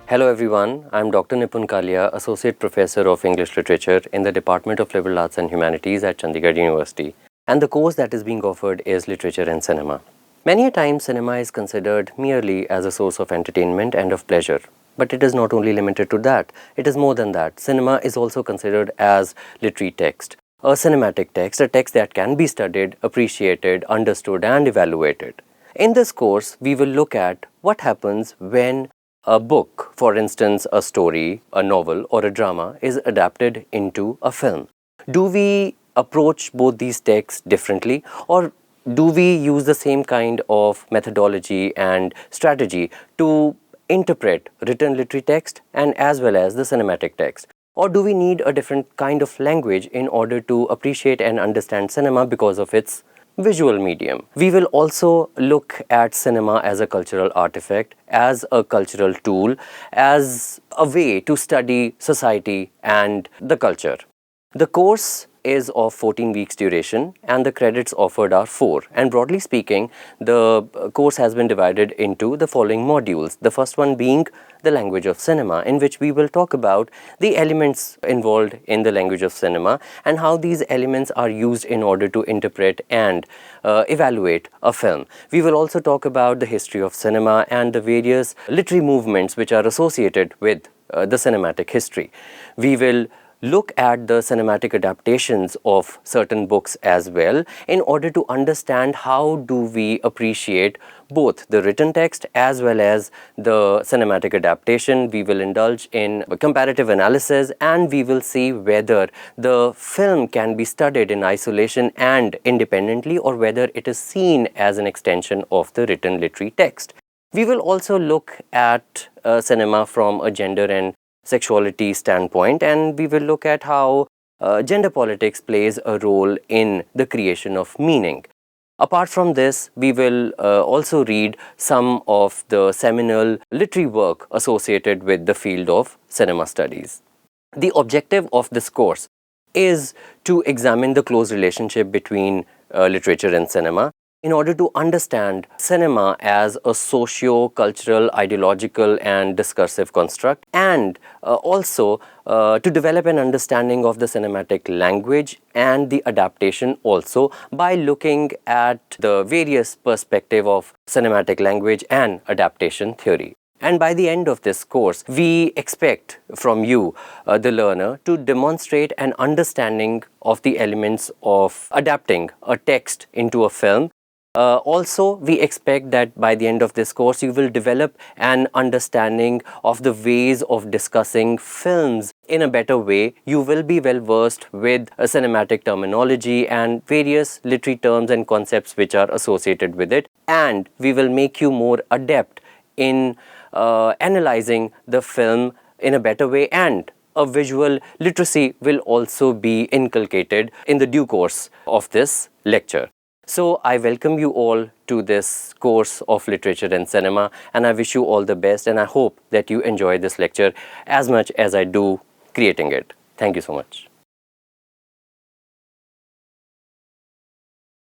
Hello everyone, I'm Dr. Nipun Kalia, Associate Professor of English Literature in the Department of Liberal Arts and Humanities at Chandigarh University. And the course that is being offered is Literature and Cinema. Many a time cinema is considered merely as a source of entertainment and of pleasure. But it is not only limited to that, it is more than that. Cinema is also considered as literary text, a cinematic text, a text that can be studied, appreciated, understood and evaluated. In this course, we will look at what happens when a book, for instance, a story, a novel or a drama is adapted into a film. Do we approach both these texts differently, or do we use the same kind of methodology and strategy to interpret written literary text and as well as the cinematic text? Or do we need a different kind of language in order to appreciate and understand cinema because of its visual medium? We will also look at cinema as a cultural artifact, as a cultural tool, as a way to study society and the culture. The course is of 14 weeks duration and the credits offered are 4. And broadly speaking, the course has been divided into the following modules. The first one being the language of cinema, in which we will talk about the elements involved in the language of cinema and how these elements are used in order to interpret and evaluate a film. We will also talk about the history of cinema and the various literary movements which are associated with the cinematic history. We will look at the cinematic adaptations of certain books as well in order to understand how do we appreciate both the written text as well as the cinematic adaptation. We will indulge in a comparative analysis and we will see whether the film can be studied in isolation and independently or whether it is seen as an extension of the written literary text. We will also look at cinema from a gender and sexuality standpoint, and we will look at how gender politics plays a role in the creation of meaning. Apart from this, we will also read some of the seminal literary work associated with the field of cinema studies. The objective of this course is to examine the close relationship between literature and cinema in order to understand cinema as a socio-cultural, ideological and discursive construct, and also to develop an understanding of the cinematic language and the adaptation also by looking at the various perspective of cinematic language and adaptation theory. And by the end of this course, we expect from you, the learner, to demonstrate an understanding of the elements of adapting a text into a film. Also, we expect that by the end of this course, you will develop an understanding of the ways of discussing films in a better way. You will be well versed with a cinematic terminology and various literary terms and concepts which are associated with it. And we will make you more adept in analyzing the film in a better way, and a visual literacy will also be inculcated in the due course of this lecture. So I welcome you all to this course of literature and cinema, and I wish you all the best, and I hope that you enjoy this lecture as much as I do creating it. Thank you so much.